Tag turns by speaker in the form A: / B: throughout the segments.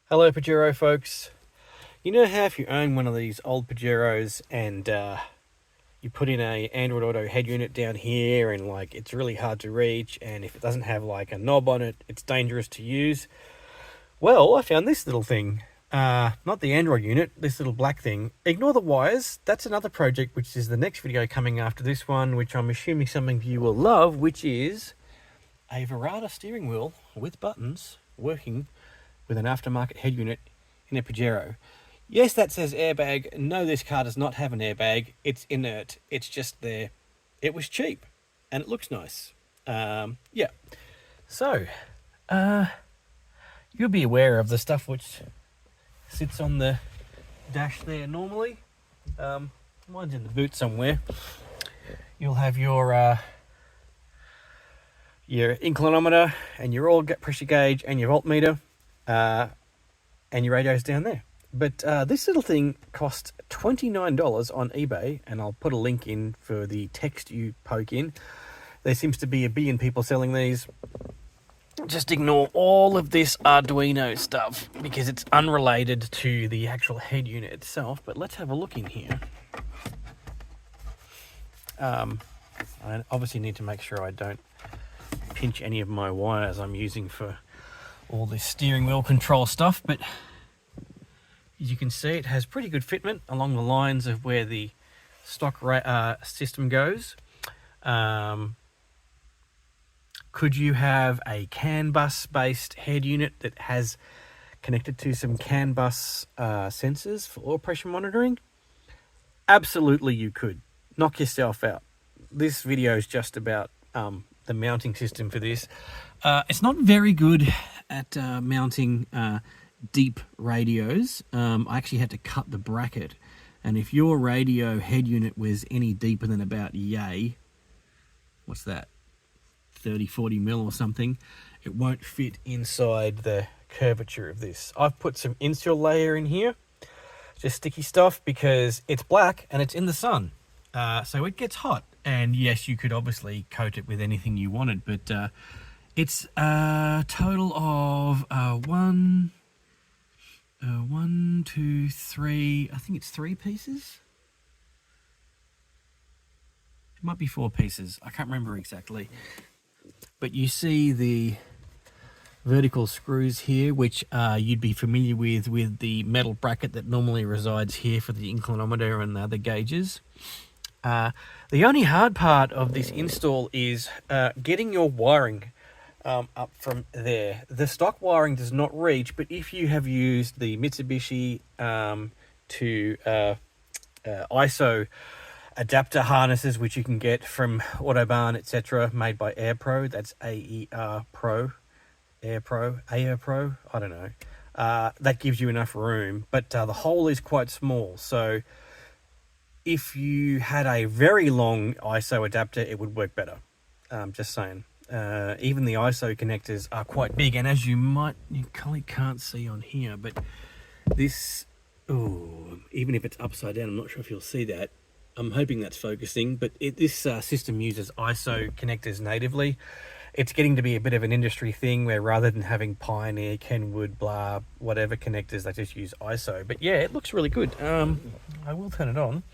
A: Hello Pajero folks. You know how if you own one of these old Pajeros and you put in a Android Auto head unit down here and like it's really hard to reach, and if it doesn't have like a knob on it, it's dangerous to use? Well, I found this little thing. Not the Android unit, this little black thing. Ignore the wires. That's another project, which is the next video coming after this one, which I'm assuming something you will love, which is a Verada steering wheel with buttons working with an aftermarket head unit in a Pajero. Yes, that says airbag. No, this car does not have an airbag. It's inert. It's just there. It was cheap and it looks nice. Yeah. So, you'll be aware of the stuff which sits on the dash there normally. Mine's in the boot somewhere. You'll have your inclinometer and your oil pressure gauge and your voltmeter. And your radio's down there. But this little thing cost $29 on eBay, and I'll put a link in for the text you poke in. There seems to be a billion people selling these. Just ignore all of this Arduino stuff because it's unrelated to the actual head unit itself. But let's have a look in here. I obviously need to make sure I don't pinch any of my wires I'm using for all this steering wheel control stuff, but as you can see, it has pretty good fitment along the lines of where the stock system goes. Could you have a CAN bus based head unit that has connected to some CAN bus sensors for oil pressure monitoring? Absolutely you could. Knock yourself out. This video is just about the mounting system for this. It's not very good at mounting deep radios. I actually had to cut the bracket, and if your radio head unit was any deeper than about what's that, 30-40 mil or something, it won't fit inside the curvature of this. I've put some insul layer in here, just sticky stuff, because it's black and it's in the sun, so it gets hot. And yes, you could obviously coat it with anything you wanted, but it's a total of one, two, three. I think it's 3 pieces. It might be 4 pieces. I can't remember exactly. But you see the vertical screws here, which you'd be familiar with the metal bracket that normally resides here for the inclinometer and the other gauges. The only hard part of this install is getting your wiring up from there. The stock wiring does not reach, but if you have used the Mitsubishi to ISO adapter harnesses, which you can get from Autobahn, etc., made by AirPro, that's AER Pro, Air Pro, I don't know. That gives you enough room, but the hole is quite small, so if you had a very long ISO adapter, it would work better. Just saying. Even the ISO connectors are quite big, and as you probably can't see on here, but this, even if it's upside down, I'm not sure if you'll see that. I'm hoping that's focusing, but this system uses ISO connectors natively. It's getting to be a bit of an industry thing where rather than having Pioneer, Kenwood, blah, whatever connectors, they just use ISO. But yeah, it looks really good. I will turn it on.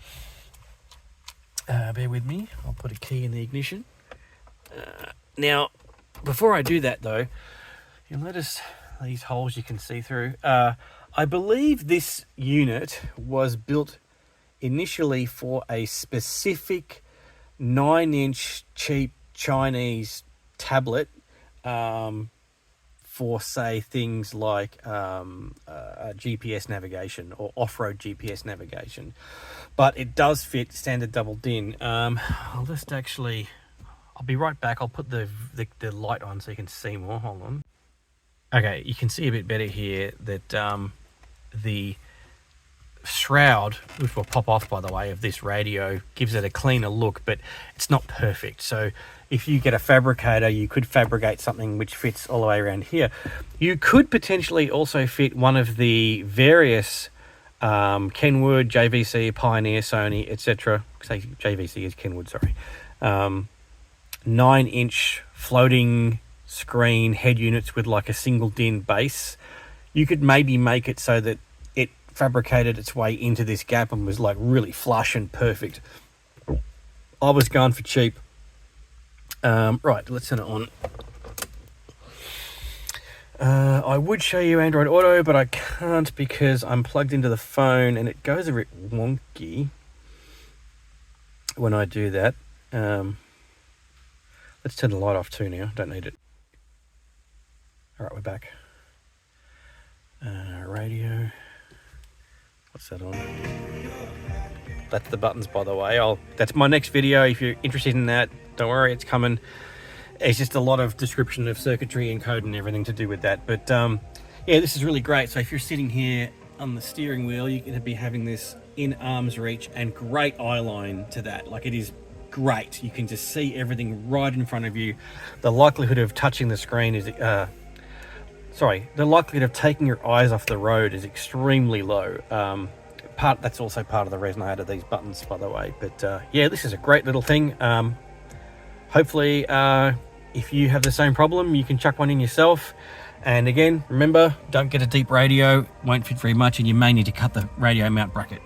A: Bear with me. I'll put a key in the ignition. Now, before I do that though, you'll notice these holes you can see through. I believe this unit was built initially for a specific 9-inch cheap Chinese tablet for, say, things like GPS navigation or off-road GPS navigation. But it does fit standard double DIN. I'll be right back. I'll put the light on so you can see more. Hold on. Okay, you can see a bit better here that the shroud, which will pop off by the way, of this radio gives it a cleaner look, but it's not perfect. So if you get a fabricator, you could fabricate something which fits all the way around here. You could potentially also fit one of the various Kenwood, JVC, Pioneer, Sony, etc. Say JVC is Kenwood, sorry. 9-inch floating screen head units with like a single DIN base. you could maybe make it so that it fabricated its way into this gap and was like really flush and perfect. I was going for cheap. Right, let's turn it on. I would show you Android Auto, but I can't because I'm plugged into the phone and it goes a bit wonky when I do that. Let's turn the light off too now. Don't need it. All right, we're back. Radio. What's that on? That's the buttons, by the way. That's my next video. If you're interested in that, don't worry, it's coming. It's just a lot of description of circuitry and code and everything to do with that. But yeah, this is really great. So if you're sitting here on the steering wheel, you're going to be having this in arm's reach and great eye line to that. Like, it is great. You can just see everything right in front of you. The likelihood of touching the screen is the likelihood of taking your eyes off the road is extremely low. That's also part of the reason I added these buttons, by the way. But yeah, this is a great little thing. Hopefully, if you have the same problem, you can chuck one in yourself. And again, remember, don't get a deep radio, won't fit very much, and you may need to cut the radio mount bracket.